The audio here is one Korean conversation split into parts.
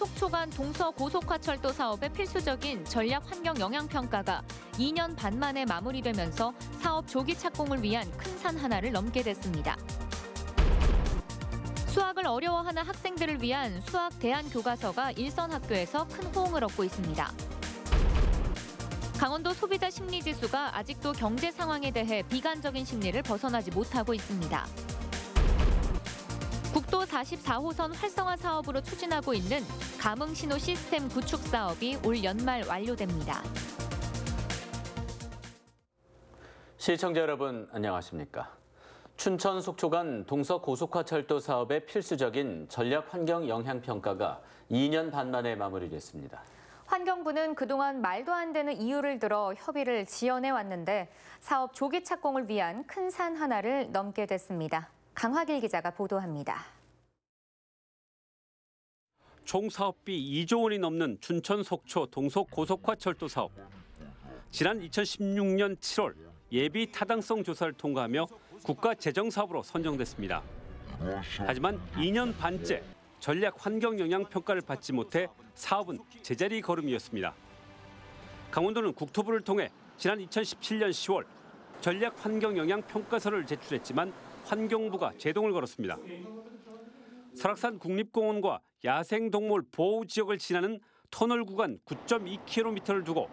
속초 간 동서고속화철도 사업의 필수적인 전략 환경 영향 평가가 2년 반 만에 마무리되면서 사업 조기 착공을 위한 큰 산 하나를 넘게 됐습니다. 수학을 어려워하는 학생들을 위한 수학 대안 교과서가 일선 학교에서 큰 호응을 얻고 있습니다. 강원도 소비자 심리지수가 아직도 경제 상황에 대해 비관적인 심리를 벗어나지 못하고 있습니다. 국도 44호선 활성화 사업으로 추진하고 있는 감응신호 시스템 구축 사업이 올 연말 완료됩니다. 시청자 여러분 안녕하십니까? 춘천 속초 간 동서고속화철도 사업의 필수적인 전략 환경 영향 평가가 2년 반 만에 마무리됐습니다. 환경부는 그동안 말도 안 되는 이유를 들어 협의를 지연해 왔는데 사업 조기 착공을 위한 큰 산 하나를 넘게 됐습니다. 강화길 기자가 보도합니다. 총 사업비 2조 원이 넘는 춘천 속초 동서고속화철도 사업. 지난 2016년 7월 예비 타당성 조사를 통과하며 국가재정사업으로 선정됐습니다. 하지만 2년 반째 전략 환경 영향 평가를 받지 못해 사업은 제자리 걸음이었습니다. 강원도는 국토부를 통해 지난 2017년 10월 전략 환경 영향 평가서를 제출했지만 환경부가 제동을 걸었습니다. 설악산 국립공원과 야생동물 보호지역을 지나는 터널 구간 9.2km를 두고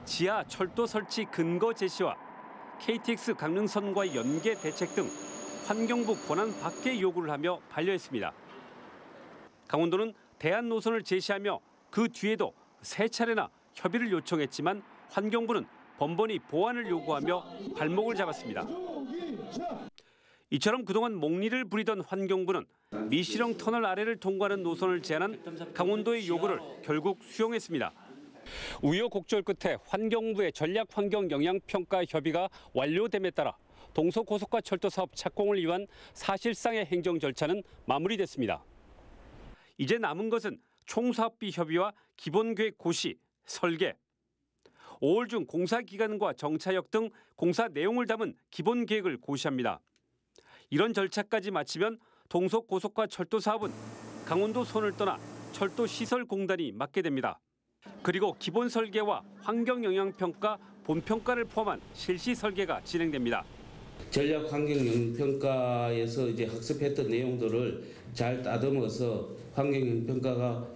지하 철도 설치 근거 제시와 KTX 강릉선과의 연계 대책 등 환경부 권한 밖의 요구를 하며 반려했습니다. 강원도는 대안 노선을 제시하며 그 뒤에도 3차례나 협의를 요청했지만 환경부는 번번이 보완을 요구하며 발목을 잡았습니다. 이처럼 그동안 목리를 부리던 환경부는 미시령 터널 아래를 통과하는 노선을 제한한 강원도의 요구를 결국 수용했습니다. 우여곡절 끝에 환경부의 전략 환경 영향 평가 협의가 완료됨에 따라 동서고속화철도 사업 착공을 위한 사실상의 행정 절차는 마무리됐습니다. 이제 남은 것은 총사업비 협의와 기본계획 고시, 설계, 5월 중 공사 기간과 정차역 등 공사 내용을 담은 기본계획을 고시합니다. 이런 절차까지 마치면 동서고속화철도 사업은 강원도 손을 떠나 철도시설공단이 맡게 됩니다. 그리고 기본 설계와 환경영향평가, 본평가를 포함한 실시 설계가 진행됩니다. 전략 환경 영향 평가에서 이제 학습했던 내용들을 잘 따듬어서 환경 영향 평가가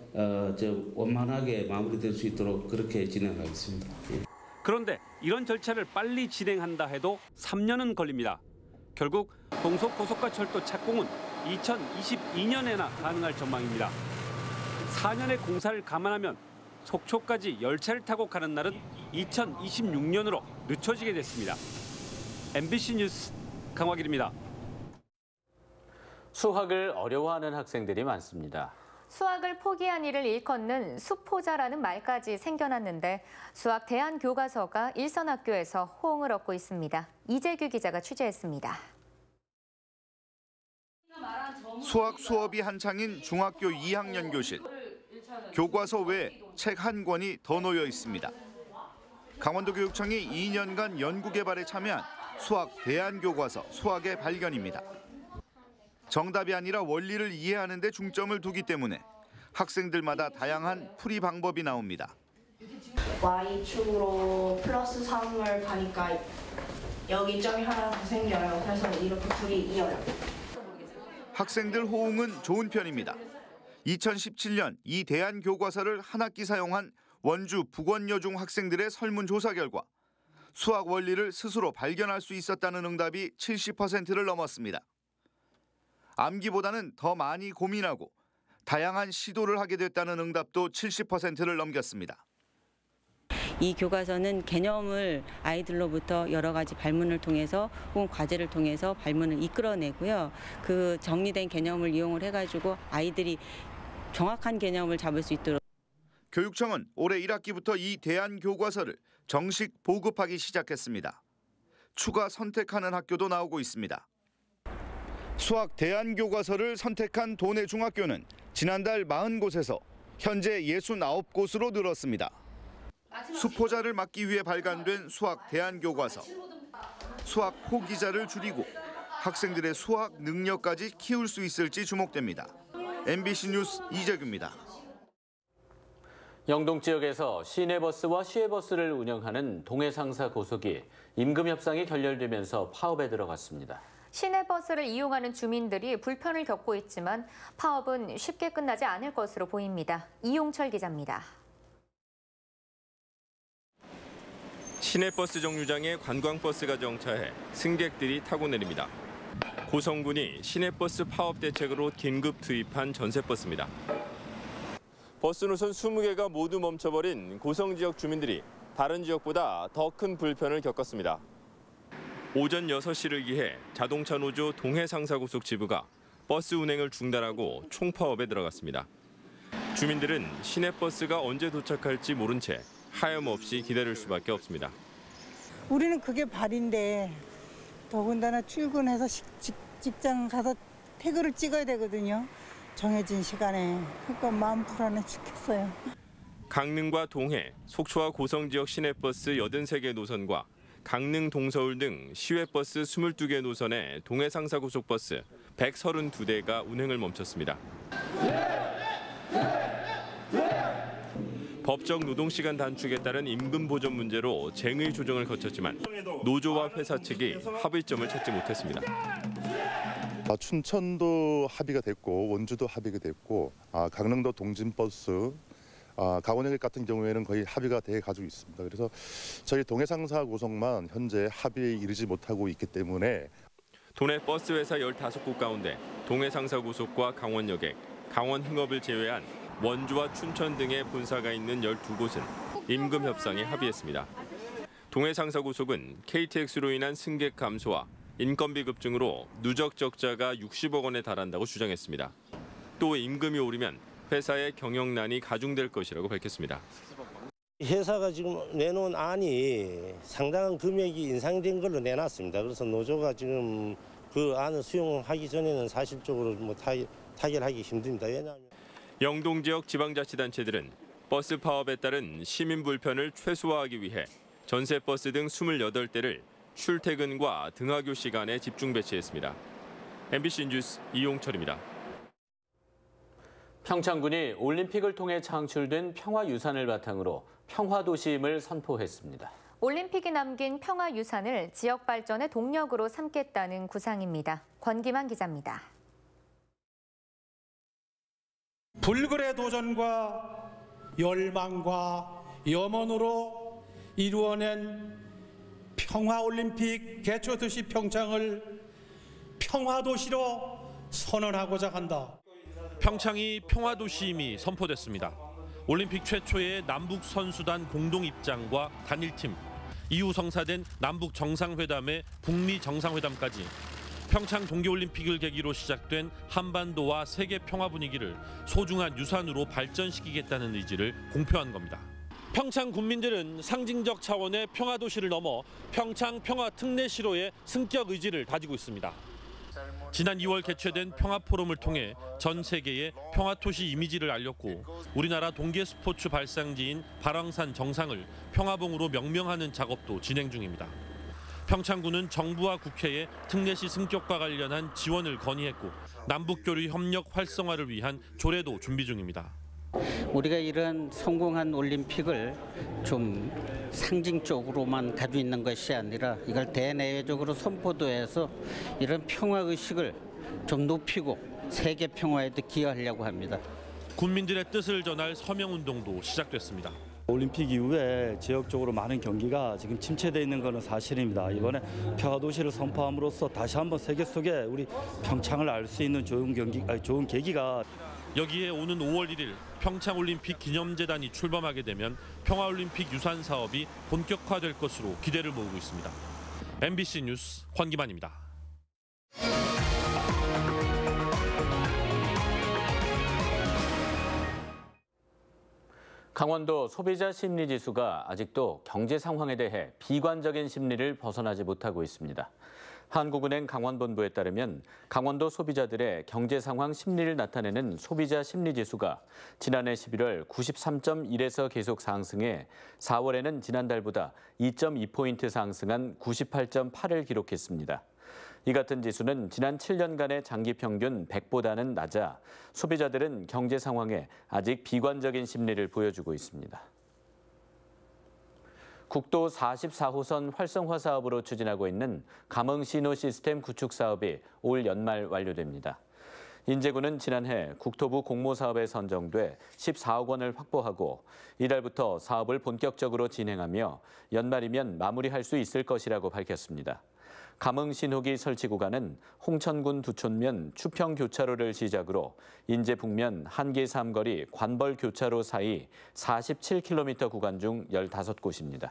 원만하게 마무리될 수 있도록 그렇게 진행하겠습니다. 그런데 이런 절차를 빨리 진행한다 해도 3년은 걸립니다. 결국 동서고속화철도 착공은 2022년에나 가능할 전망입니다. 4년의 공사를 감안하면 속초까지 열차를 타고 가는 날은 2026년으로 늦춰지게 됐습니다. MBC 뉴스 강화길입니다. 수학을 어려워하는 학생들이 많습니다. 수학을 포기한 이를 일컫는 수포자라는 말까지 생겨났는데 수학 대안 교과서가 일선 학교에서 호응을 얻고 있습니다. 이재규 기자가 취재했습니다. 수학 수업이 한창인 중학교 2학년 교실. 교과서 외에 책 한 권이 더 놓여 있습니다. 강원도교육청이 2년간 연구개발에 참여한 수학 대안교과서 수학의 발견입니다. 정답이 아니라 원리를 이해하는 데 중점을 두기 때문에 학생들마다 다양한 풀이 방법이 나옵니다. Y축으로 플러스 3을 가니까 여기 점이 하나 더 생겨요. 그래서 이렇게 둘이 이어요. 학생들 호응은 좋은 편입니다. 2017년 이 대안 교과서를 한 학기 사용한 원주 북원여중 학생들의 설문조사 결과 수학 원리를 스스로 발견할 수 있었다는 응답이 70%를 넘었습니다. 암기보다는 더 많이 고민하고 다양한 시도를 하게 됐다는 응답도 70%를 넘겼습니다. 이 교과서는 개념을 아이들로부터 여러 가지 발문을 통해서 혹은 과제를 통해서 발문을 이끌어내고요. 그 정리된 개념을 이용을 해가지고 아이들이 정확한 개념을 잡을 수 있도록. 교육청은 올해 1학기부터 이 대안 교과서를 정식 보급하기 시작했습니다. 추가 선택하는 학교도 나오고 있습니다. 수학 대안 교과서를 선택한 도내 중학교는 지난달 40곳에서 현재 69곳으로 늘었습니다. 수포자를 막기 위해 발간된 수학 대안 교과서. 수학 포기자를 줄이고 학생들의 수학 능력까지 키울 수 있을지 주목됩니다. MBC 뉴스 이재규입니다. 영동 지역에서 시내버스와 시외버스를 운영하는 동해상사 고속이 임금 협상이 결렬되면서 파업에 들어갔습니다. 시내버스를 이용하는 주민들이 불편을 겪고 있지만 파업은 쉽게 끝나지 않을 것으로 보입니다. 이용철 기자입니다. 시내버스 정류장에 관광버스가 정차해 승객들이 타고 내립니다. 고성군이 시내버스 파업 대책으로 긴급 투입한 전세버스입니다. 버스 노선 20개가 모두 멈춰버린 고성 지역 주민들이 다른 지역보다 더 큰 불편을 겪었습니다. 오전 6시를 기해 자동차 노조 동해상사고속 지부가 버스 운행을 중단하고 총파업에 들어갔습니다. 주민들은 시내버스가 언제 도착할지 모른 채 하염없이 기다릴 수밖에 없습니다. 우리는 그게 발인데 더군다나 출근해서 직장 가서 태그를 찍어야 되거든요. 정해진 시간에. 그러니까 마음 불안해 죽겠어요. 강릉과 동해, 속초와 고성 지역 시내버스 83개 노선과 강릉, 동서울 등 시외버스 22개 노선의 동해상사고속버스 132대가 운행을 멈췄습니다. 법적 노동시간 단축에 따른 임금 보전 문제로 쟁의 조정을 거쳤지만 노조와 회사 측이 합의점을 찾지 못했습니다. 춘천도 합의가 됐고 원주도 합의가 됐고 강릉도 동진버스, 강원역역 같은 경우에는 거의 합의가 돼 가지고 있습니다. 그래서 저희 동해상사 고속만 현재 합의에 이르지 못하고 있기 때문에 도내 버스 회사 15곳 가운데 동해상사 고속과 강원역역, 강원 흥업을 제외한 원주와 춘천 등의 본사가 있는 12곳은 임금 협상에 합의했습니다. 동해상사 고속은 KTX로 인한 승객 감소와 인건비 급증으로 누적 적자가 60억 원에 달한다고 주장했습니다. 또 임금이 오르면 회사의 경영난이 가중될 것이라고 밝혔습니다. 회사가 지금 내놓은 안이 상당한 금액이 인상된 걸로 내놨습니다. 그래서 노조가 지금 그 안을 수용하기 전에는 사실적으로 타결하기 힘듭니다. 왜냐하면 영동 지역 지방자치단체들은 버스 파업에 따른 시민 불편을 최소화하기 위해 전세버스 등 28대를 출퇴근과 등하교 시간에 집중 배치했습니다. MBC 뉴스 이용철입니다. 평창군이 올림픽을 통해 창출된 평화유산을 바탕으로 평화도시임을 선포했습니다. 올림픽이 남긴 평화유산을 지역 발전의 동력으로 삼겠다는 구상입니다. 권기만 기자입니다. 불굴의 도전과 열망과 염원으로 이루어낸 평화올림픽 개최도시 평창을 평화도시로 선언하고자 한다. 평창이 평화도시임이 선포됐습니다. 올림픽 최초의 남북 선수단 공동 입장과 단일팀, 이후 성사된 남북 정상회담의 북미 정상회담까지 평창 동계올림픽을 계기로 시작된 한반도와 세계 평화 분위기를 소중한 유산으로 발전시키겠다는 의지를 공표한 겁니다. 평창 군민들은 상징적 차원의 평화도시를 넘어 평창 평화특례시로의 승격 의지를 다지고 있습니다. 지난 2월 개최된 평화포럼을 통해 전 세계에 평화도시 이미지를 알렸고 우리나라 동계스포츠 발상지인 발왕산 정상을 평화봉으로 명명하는 작업도 진행 중입니다. 평창군은 정부와 국회에 특례시 승격과 관련한 지원을 건의했고 남북교류 협력 활성화를 위한 조례도 준비 중입니다. 우리가 이런 성공한 올림픽을 좀 상징적으로만 가지고 있는 것이 아니라 이걸 대내외적으로 선포도 해서 이런 평화의식을 좀 높이고 세계 평화에도 기여하려고 합니다. 군민들의 뜻을 전할 서명운동도 시작됐습니다. 올림픽 이후에 지역적으로 많은 경기가 지금 침체되어 있는 것은 사실입니다. 이번에 평화도시를 선포함으로써 다시 한번 세계 속에 우리 평창을 알 수 있는 좋은 계기가. 여기에 오는 5월 1일 평창올림픽 기념재단이 출범하게 되면 평화올림픽 유산 사업이 본격화될 것으로 기대를 모으고 있습니다. MBC 뉴스 권기만입니다. 강원도 소비자 심리지수가 아직도 경제 상황에 대해 비관적인 심리를 벗어나지 못하고 있습니다. 한국은행 강원본부에 따르면 강원도 소비자들의 경제 상황 심리를 나타내는 소비자 심리지수가 지난해 11월 93.1에서 계속 상승해 4월에는 지난달보다 2.2포인트 상승한 98.8을 기록했습니다. 이 같은 지수는 지난 7년간의 장기 평균 100보다는 낮아 소비자들은 경제 상황에 아직 비관적인 심리를 보여주고 있습니다. 국도 44호선 활성화 사업으로 추진하고 있는 감흥신호 시스템 구축 사업이 올 연말 완료됩니다. 인제군은 지난해 국토부 공모사업에 선정돼 14억 원을 확보하고 이달부터 사업을 본격적으로 진행하며 연말이면 마무리할 수 있을 것이라고 밝혔습니다. 감흥신호기 설치 구간은 홍천군 두촌면 추평교차로를 시작으로 인제 북면 한기 삼거리 관벌교차로 사이 47km 구간 중 15곳입니다.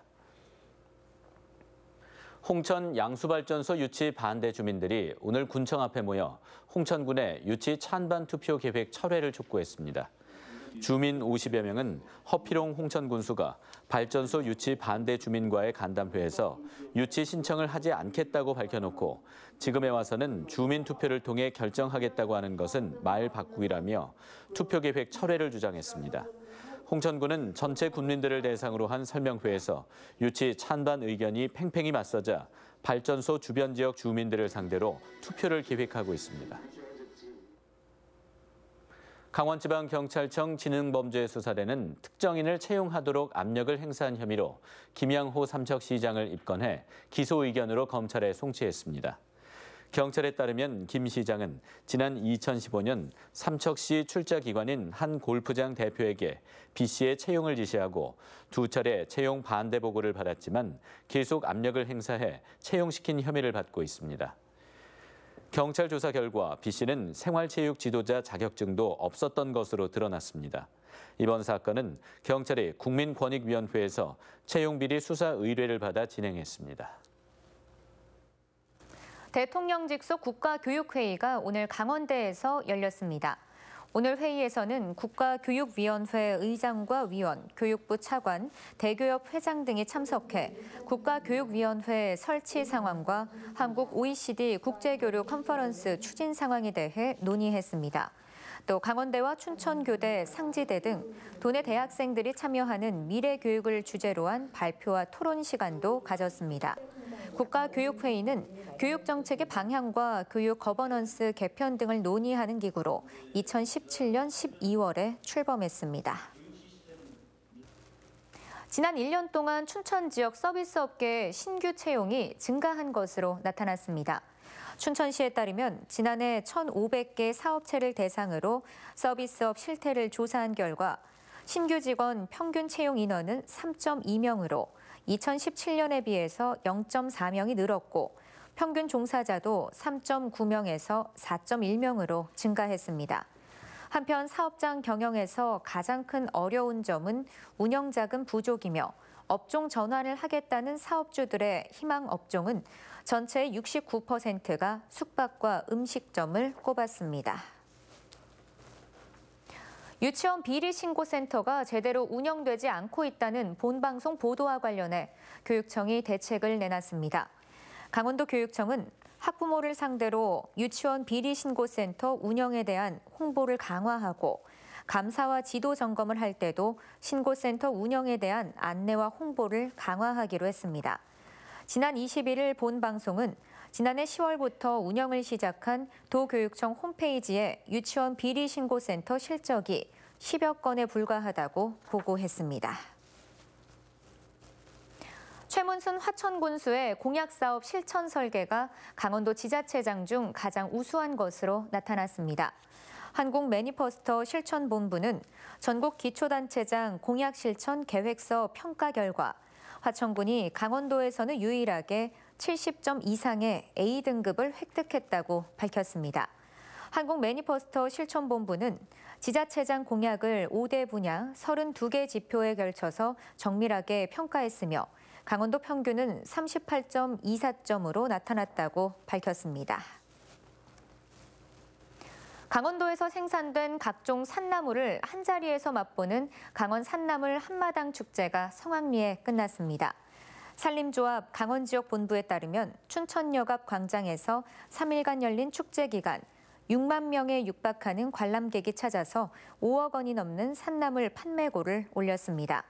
홍천 양수발전소 유치 반대 주민들이 오늘 군청 앞에 모여 홍천군의 유치 찬반 투표 계획 철회를 촉구했습니다. 주민 50여 명은 허피롱 홍천군수가 발전소 유치 반대 주민과의 간담회에서 유치 신청을 하지 않겠다고 밝혀놓고 지금에 와서는 주민 투표를 통해 결정하겠다고 하는 것은 말 바꾸기라며 투표 계획 철회를 주장했습니다. 홍천군은 전체 군민들을 대상으로 한 설명회에서 유치 찬반 의견이 팽팽히 맞서자 발전소 주변 지역 주민들을 상대로 투표를 계획하고 있습니다. 강원지방경찰청 지능범죄수사대는 특정인을 채용하도록 압력을 행사한 혐의로 김양호 삼척시장을 입건해 기소 의견으로 검찰에 송치했습니다. 경찰에 따르면 김 시장은 지난 2015년 삼척시 출자기관인 한 골프장 대표에게 B 씨의 채용을 지시하고 2차례 채용 반대 보고를 받았지만 계속 압력을 행사해 채용시킨 혐의를 받고 있습니다. 경찰 조사 결과 B 씨는 생활체육 지도자 자격증도 없었던 것으로 드러났습니다. 이번 사건은 경찰이 국민권익위원회에서 채용비리 수사 의뢰를 받아 진행했습니다. 대통령직 속 국가교육회의가 오늘 강원대에서 열렸습니다. 오늘 회의에서는 국가교육위원회 의장과 위원, 교육부 차관, 대교협 회장 등이 참석해 국가교육위원회 설치 상황과 한국 OECD 국제교류 컨퍼런스 추진 상황에 대해 논의했습니다. 또 강원대와 춘천교대, 상지대 등 도내 대학생들이 참여하는 미래교육을 주제로 한 발표와 토론 시간도 가졌습니다. 국가교육회의는 교육정책의 방향과 교육 거버넌스 개편 등을 논의하는 기구로 2017년 12월에 출범했습니다. 지난 1년 동안 춘천 지역 서비스 업계의 신규 채용이 증가한 것으로 나타났습니다. 춘천시에 따르면 지난해 1,500개 사업체를 대상으로 서비스업 실태를 조사한 결과 신규 직원 평균 채용 인원은 3.2명으로 2017년에 비해서 0.4명이 늘었고 평균 종사자도 3.9명에서 4.1명으로 증가했습니다. 한편 사업장 경영에서 가장 큰 어려운 점은 운영자금 부족이며 업종 전환을 하겠다는 사업주들의 희망 업종은 전체의 69%가 숙박과 음식점을 꼽았습니다. 유치원 비리 신고센터가 제대로 운영되지 않고 있다는 본방송 보도와 관련해 교육청이 대책을 내놨습니다. 강원도 교육청은 학부모를 상대로 유치원 비리 신고센터 운영에 대한 홍보를 강화하고 감사와 지도 점검을 할 때도 신고센터 운영에 대한 안내와 홍보를 강화하기로 했습니다. 지난 21일 본 방송은 지난해 10월부터 운영을 시작한 도교육청 홈페이지에 유치원 비리 신고센터 실적이 10여 건에 불과하다고 보고했습니다. 최문순 화천군수의 공약사업 실천 설계가 강원도 지자체장 중 가장 우수한 것으로 나타났습니다. 한국 매니퍼스터 실천본부는 전국 기초단체장 공약실천 계획서 평가 결과 화천군이 강원도에서는 유일하게 70점 이상의 A등급을 획득했다고 밝혔습니다. 한국 매니퍼스터 실천본부는 지자체장 공약을 5대 분야 32개 지표에 걸쳐서 정밀하게 평가했으며 강원도 평균은 38.24점으로 나타났다고 밝혔습니다. 강원도에서 생산된 각종 산나물을 한자리에서 맛보는 강원 산나물 한마당 축제가 성황리에 끝났습니다. 산림조합 강원지역 본부에 따르면 춘천역 앞 광장에서 3일간 열린 축제 기간 6만 명에 육박하는 관람객이 찾아서 5억 원이 넘는 산나물 판매고를 올렸습니다.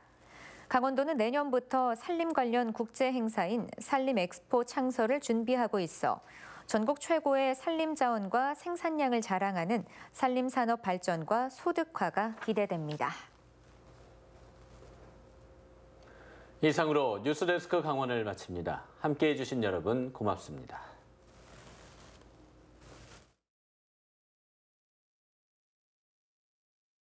강원도는 내년부터 산림 관련 국제 행사인 산림 엑스포 창설을 준비하고 있어 전국 최고의 산림 자원과 생산량을 자랑하는 산림 산업 발전과 소득화가 기대됩니다. 이상으로 뉴스데스크 강원을 마칩니다. 함께해 주신 여러분 고맙습니다.